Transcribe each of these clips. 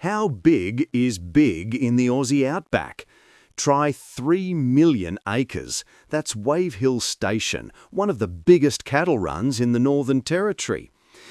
How big is big in the Aussie outback? Try 3 million acres. That's Wave Hill Station, one of the biggest cattle runs in the Northern Territory.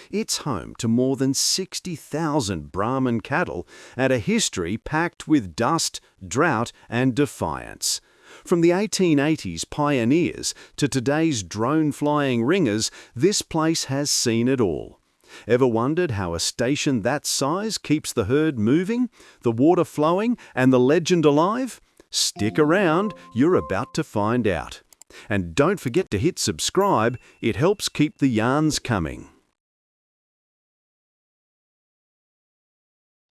It's home to more than 60,000 Brahman cattle and a history packed with dust, drought and defiance. From the 1880s pioneers to today's drone-flying ringers, this place has seen it all. Ever wondered how a station that size keeps the herd moving, the water flowing and the legend alive? Stick around, you're about to find out. And don't forget to hit subscribe, it helps keep the yarns coming.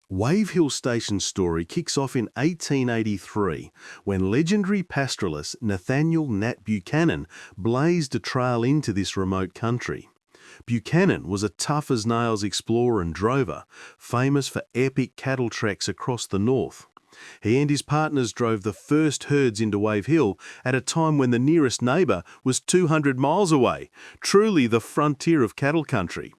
Wave Hill Station's story kicks off in 1883 when legendary pastoralist Nathaniel Nat Buchanan blazed a trail into this remote country. Buchanan was a tough-as-nails explorer and drover, famous for epic cattle treks across the north. He and his partners drove the first herds into Wave Hill at a time when the nearest neighbour was 200 miles away, truly the frontier of cattle country.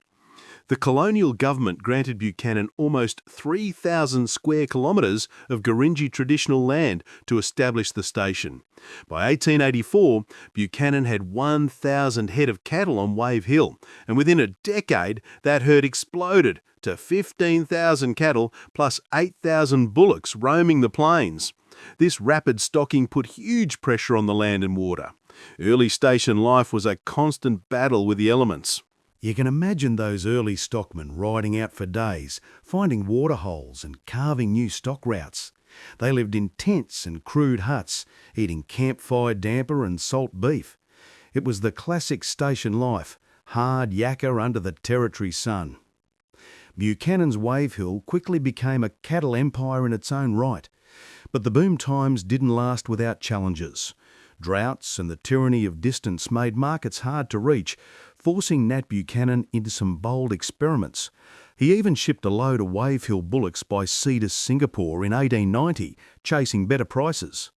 The colonial government granted Buchanan almost 3,000 square kilometres of Gurindji traditional land to establish the station. By 1884, Buchanan had 1,000 head of cattle on Wave Hill, and within a decade that herd exploded to 15,000 cattle plus 8,000 bullocks roaming the plains. This rapid stocking put huge pressure on the land and water. Early station life was a constant battle with the elements. You can imagine those early stockmen riding out for days, finding water holes and carving new stock routes. They lived in tents and crude huts, eating campfire damper and salt beef. It was the classic station life, hard yakka under the territory sun. Buchanan's Wave Hill quickly became a cattle empire in its own right, but the boom times didn't last without challenges. Droughts and the tyranny of distance made markets hard to reach, forcing Nat Buchanan into some bold experiments. He even shipped a load of Wave Hill bullocks by sea to Singapore in 1890, chasing better prices.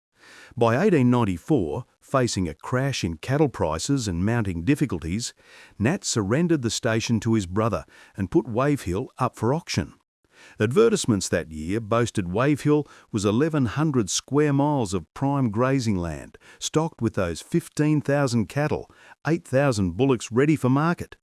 By 1894, facing a crash in cattle prices and mounting difficulties, Nat surrendered the station to his brother and put Wave Hill up for auction. Advertisements that year boasted Wave Hill was 1,100 square miles of prime grazing land, stocked with those 15,000 cattle, 8,000 bullocks ready for market.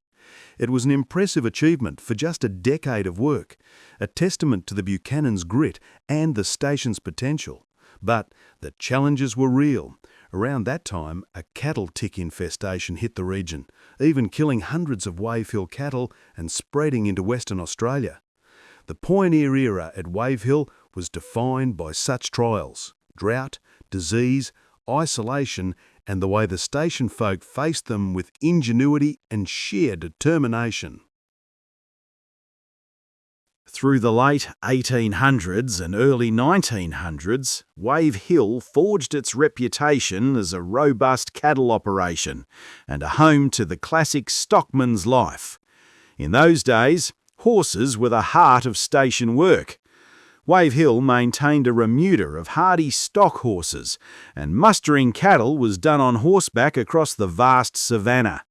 It was an impressive achievement for just a decade of work, a testament to the Buchanan's grit and the station's potential. But the challenges were real. Around that time, a cattle tick infestation hit the region, even killing hundreds of Wave Hill cattle and spreading into Western Australia. The pioneer era at Wave Hill was defined by such trials: drought, disease, isolation, and the way the station folk faced them with ingenuity and sheer determination. Through the late 1800s and early 1900s, Wave Hill forged its reputation as a robust cattle operation and a home to the classic stockman's life. In those days, horses were the heart of station work. Wave Hill maintained a remuda of hardy stock horses, and mustering cattle was done on horseback across the vast savannah.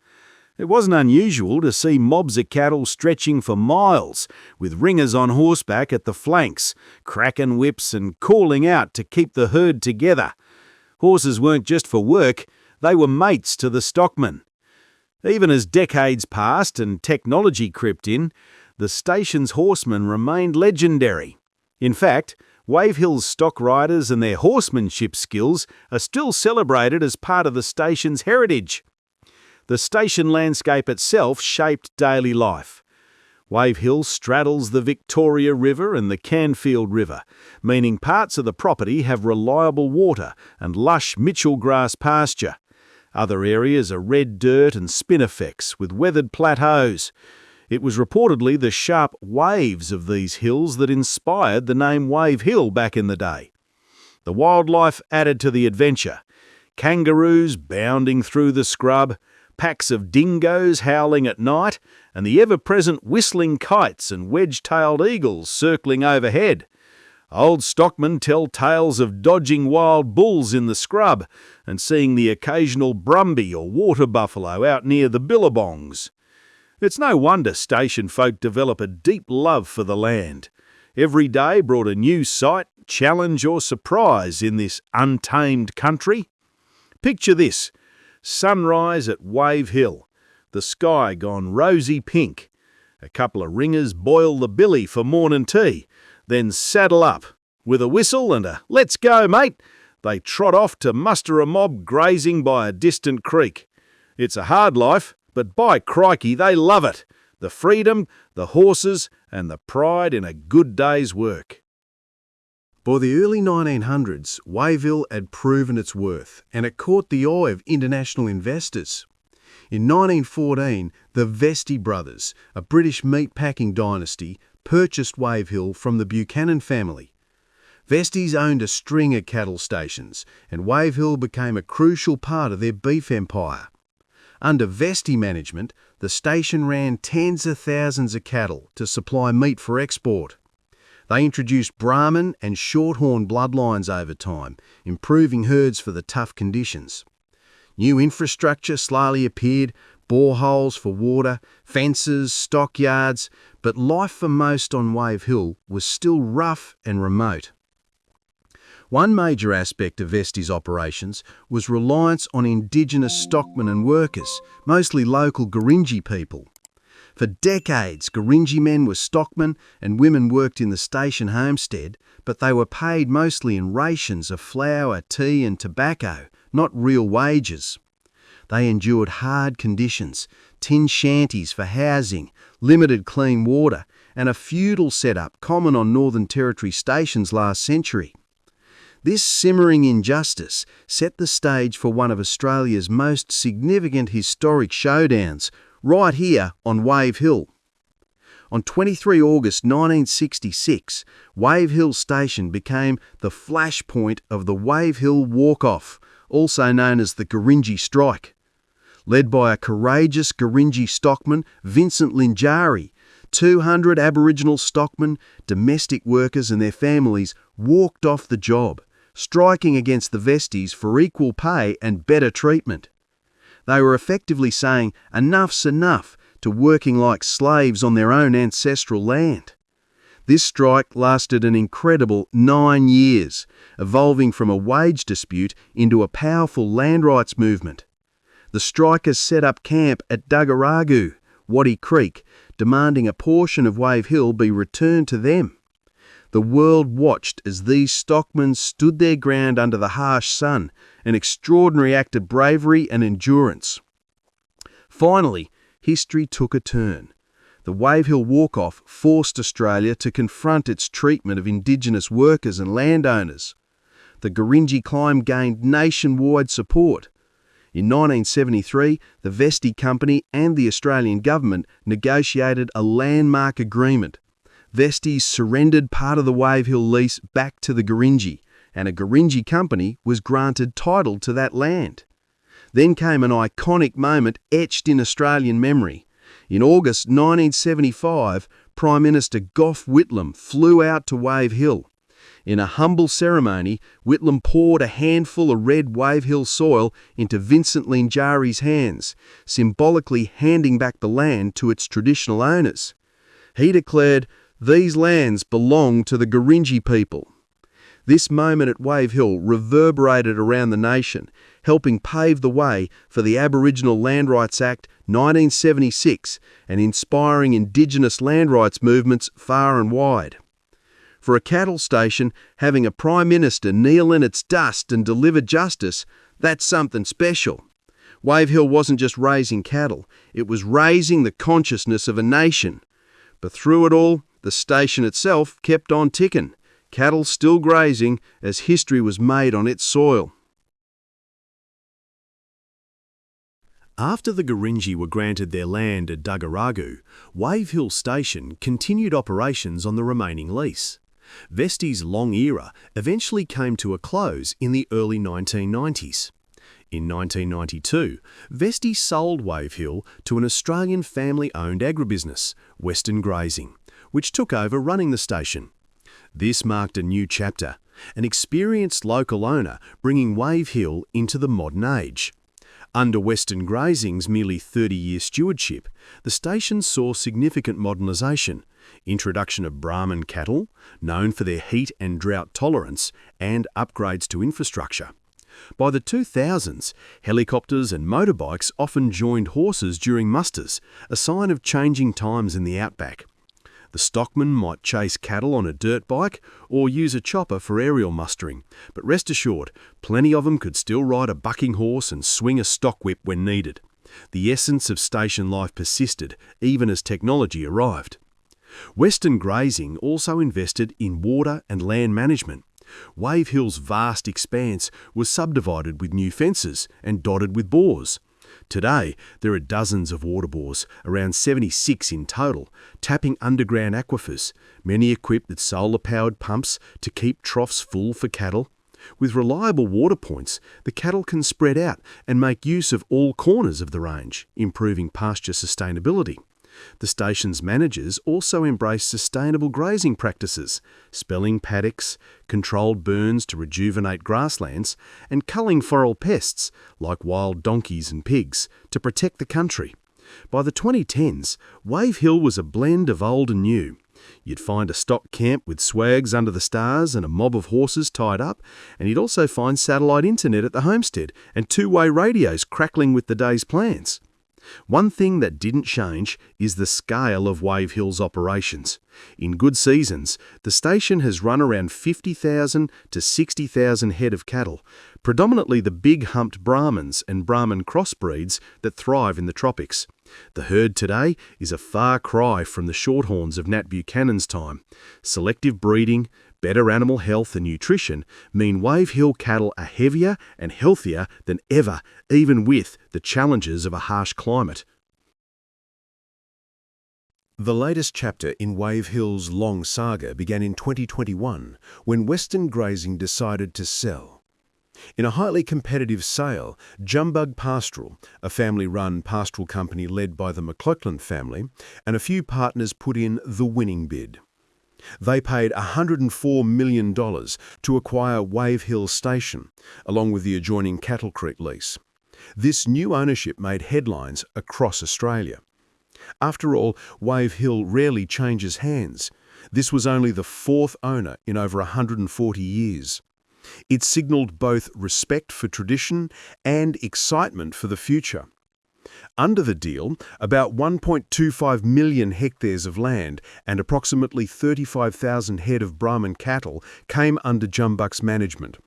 It wasn't unusual to see mobs of cattle stretching for miles, with ringers on horseback at the flanks, cracking whips and calling out to keep the herd together. Horses weren't just for work, they were mates to the stockmen. Even as decades passed and technology crept in, the station's horsemen remained legendary. In fact, Wave Hill's stock riders and their horsemanship skills are still celebrated as part of the station's heritage. The station landscape itself shaped daily life. Wave Hill straddles the Victoria River and the Canfield River, meaning parts of the property have reliable water and lush Mitchell grass pasture. Other areas are red dirt and spinifex with weathered plateaus. It was reportedly the sharp waves of these hills that inspired the name Wave Hill back in the day. The wildlife added to the adventure. Kangaroos bounding through the scrub, packs of dingoes howling at night, and the ever-present whistling kites and wedge-tailed eagles circling overhead. Old stockmen tell tales of dodging wild bulls in the scrub and seeing the occasional brumby or water buffalo out near the billabongs. It's no wonder station folk develop a deep love for the land. Every day brought a new sight, challenge or surprise in this untamed country. Picture this: sunrise at Wave Hill, the sky gone rosy pink. A couple of ringers boil the billy for morning tea, then saddle up. With a whistle and a "let's go, mate," they trot off to muster a mob grazing by a distant creek. It's a hard life, but by crikey, they love it. The freedom, the horses, and the pride in a good day's work. By the early 1900s, Wave Hill had proven its worth, and it caught the eye of international investors. In 1914, the Vestey brothers, a British meat-packing dynasty, purchased Wave Hill from the Buchanan family. Vestey's owned a string of cattle stations, and Wave Hill became a crucial part of their beef empire. Under Vestey management, the station ran tens of thousands of cattle to supply meat for export. They introduced Brahman and Shorthorn bloodlines over time, improving herds for the tough conditions. New infrastructure slowly appeared, boreholes for water, fences, stockyards, but life for most on Wave Hill was still rough and remote. One major aspect of Vestey's operations was reliance on indigenous stockmen and workers, mostly local Gurindji people. For decades, Gurindji men were stockmen and women worked in the station homestead, but they were paid mostly in rations of flour, tea and tobacco, not real wages. They endured hard conditions, tin shanties for housing, limited clean water, and a feudal setup common on Northern Territory stations last century. This simmering injustice set the stage for one of Australia's most significant historic showdowns, right here on Wave Hill. On 23 August 1966, Wave Hill Station became the flashpoint of the Wave Hill Walk-Off, also known as the Gurindji Strike. Led by a courageous Gurindji stockman, Vincent Linjari, 200 Aboriginal stockmen, domestic workers and their families walked off the job, striking against the Vesteys for equal pay and better treatment. They were effectively saying enough's enough to working like slaves on their own ancestral land. This strike lasted an incredible 9 years, evolving from a wage dispute into a powerful land rights movement. The strikers set up camp at Dugaragu, Waddy Creek, demanding a portion of Wave Hill be returned to them. The world watched as these stockmen stood their ground under the harsh sun, an extraordinary act of bravery and endurance. Finally, history took a turn. The Wave Hill Walk-Off forced Australia to confront its treatment of Indigenous workers and landowners. The Gurindji climb gained nationwide support. In 1973, the Vestey Company and the Australian government negotiated a landmark agreement. Vestey surrendered part of the Wave Hill lease back to the Gurindji, and a Gurindji company was granted title to that land. Then came an iconic moment etched in Australian memory. In August 1975, Prime Minister Gough Whitlam flew out to Wave Hill. In a humble ceremony, Whitlam poured a handful of red Wave Hill soil into Vincent Linjari's hands, symbolically handing back the land to its traditional owners. He declared, "These lands belong to the Gurindji people." This moment at Wave Hill reverberated around the nation, helping pave the way for the Aboriginal Land Rights Act 1976 and inspiring Indigenous land rights movements far and wide. For a cattle station, having a Prime Minister kneel in its dust and deliver justice, that's something special. Wave Hill wasn't just raising cattle, it was raising the consciousness of a nation. But through it all, the station itself kept on ticking, cattle still grazing as history was made on its soil. After the Gurindji were granted their land at Dugaragu, Wave Hill Station continued operations on the remaining lease. Vestey's long era eventually came to a close in the early 1990s. In 1992, Vestey sold Wave Hill to an Australian family-owned agribusiness, Western Grazing, which took over running the station. This marked a new chapter, an experienced local owner bringing Wave Hill into the modern age. Under Western Grazing's merely 30-year stewardship, the station saw significant modernisation, introduction of Brahman cattle, known for their heat and drought tolerance, and upgrades to infrastructure. By the 2000s, helicopters and motorbikes often joined horses during musters, a sign of changing times in the outback. The stockman might chase cattle on a dirt bike or use a chopper for aerial mustering, but rest assured, plenty of them could still ride a bucking horse and swing a stock whip when needed. The essence of station life persisted, even as technology arrived. Western Grazing also invested in water and land management. Wave Hill's vast expanse was subdivided with new fences and dotted with bores. Today, there are dozens of water bores, around 76 in total, tapping underground aquifers, many equipped with solar-powered pumps to keep troughs full for cattle. With reliable water points, the cattle can spread out and make use of all corners of the range, improving pasture sustainability. The station's managers also embrace sustainable grazing practices, spelling paddocks, controlled burns to rejuvenate grasslands, and culling feral pests, like wild donkeys and pigs, to protect the country. By the 2010s, Wave Hill was a blend of old and new. You'd find a stock camp with swags under the stars and a mob of horses tied up, and you'd also find satellite internet at the homestead and two-way radios crackling with the day's plans. One thing that didn't change is the scale of Wave Hill's operations. In good seasons, the station has run around 50,000 to 60,000 head of cattle, predominantly the big humped Brahmans and Brahman crossbreeds that thrive in the tropics. The herd today is a far cry from the shorthorns of Nat Buchanan's time. Selective breeding, better animal health and nutrition mean Wave Hill cattle are heavier and healthier than ever, even with the challenges of a harsh climate. The latest chapter in Wave Hill's long saga began in 2021 when Western Grazing decided to sell. In a highly competitive sale, Jumbug Pastoral, a family-run pastoral company led by the McLachlan family, and a few partners put in the winning bid. They paid $104 million to acquire Wave Hill Station, along with the adjoining Cattle Creek lease. This new ownership made headlines across Australia. After all, Wave Hill rarely changes hands. This was only the fourth owner in over 140 years. It signalled both respect for tradition and excitement for the future. Under the deal, about 1.25 million hectares of land and approximately 35,000 head of Brahman cattle came under Jumbug's management.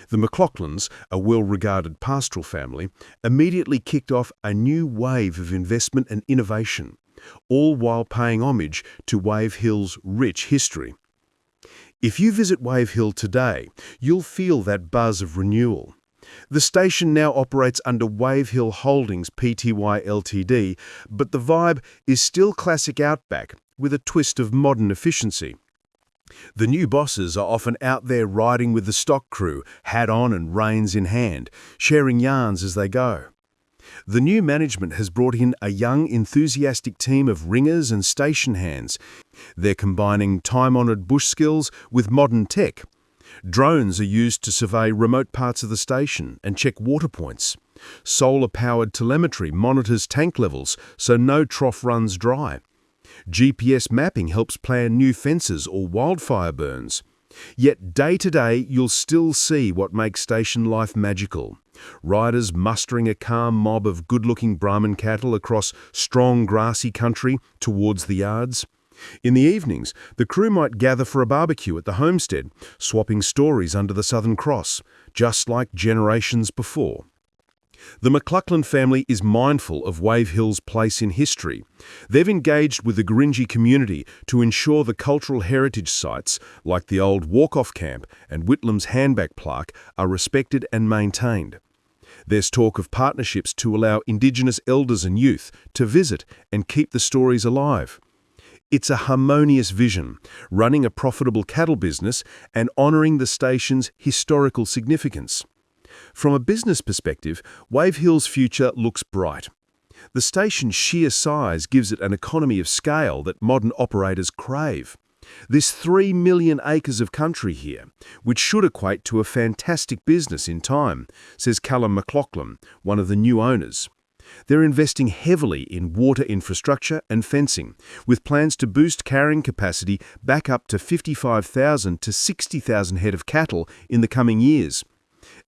The McLachlans, a well-regarded pastoral family, immediately kicked off a new wave of investment and innovation, all while paying homage to Wave Hill's rich history. If you visit Wave Hill today, you'll feel that buzz of renewal. The station now operates under Wave Hill Holdings Pty Ltd, but the vibe is still classic outback with a twist of modern efficiency. The new bosses are often out there riding with the stock crew, hat on and reins in hand, sharing yarns as they go. The new management has brought in a young, enthusiastic team of ringers and station hands. They're combining time-honoured bush skills with modern tech. Drones are used to survey remote parts of the station and check water points. Solar-powered telemetry monitors tank levels so no trough runs dry. GPS mapping helps plan new fences or wildfire burns. Yet day to day, you'll still see what makes station life magical. Riders mustering a calm mob of good-looking Brahman cattle across strong grassy country towards the yards. In the evenings, the crew might gather for a barbecue at the homestead, swapping stories under the Southern Cross, just like generations before. The McLachlan family is mindful of Wave Hill's place in history. They've engaged with the Gurindji community to ensure the cultural heritage sites, like the old walk-off camp and Whitlam's handbag plaque, are respected and maintained. There's talk of partnerships to allow Indigenous elders and youth to visit and keep the stories alive. It's a harmonious vision, running a profitable cattle business and honouring the station's historical significance. From a business perspective, Wave Hill's future looks bright. The station's sheer size gives it an economy of scale that modern operators crave. There's 3 million acres of country here, which should equate to a fantastic business in time, says Callum McLaughlin, one of the new owners. They're investing heavily in water infrastructure and fencing, with plans to boost carrying capacity back up to 55,000 to 60,000 head of cattle in the coming years.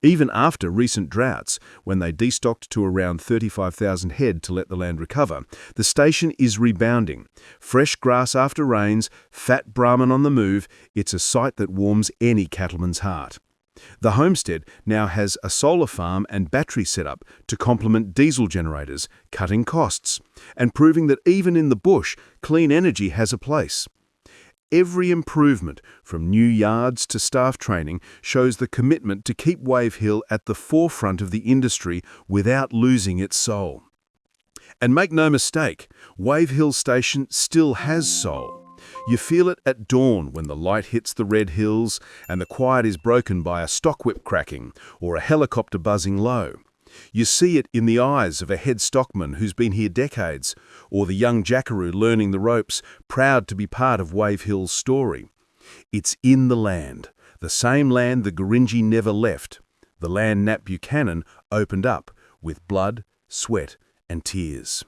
Even after recent droughts, when they destocked to around 35,000 head to let the land recover, the station is rebounding. Fresh grass after rains, fat Brahman on the move, it's a sight that warms any cattleman's heart. The homestead now has a solar farm and battery setup to complement diesel generators, cutting costs, and proving that even in the bush, clean energy has a place. Every improvement, from new yards to staff training, shows the commitment to keep Wave Hill at the forefront of the industry without losing its soul. And make no mistake, Wave Hill Station still has soul. You feel it at dawn when the light hits the red hills and the quiet is broken by a stock whip cracking or a helicopter buzzing low. You see it in the eyes of a head stockman who's been here decades, or the young jackaroo learning the ropes, proud to be part of Wave Hill's story. It's in the land, the same land the Gurindji never left, the land Nat Buchanan opened up with blood, sweat and tears.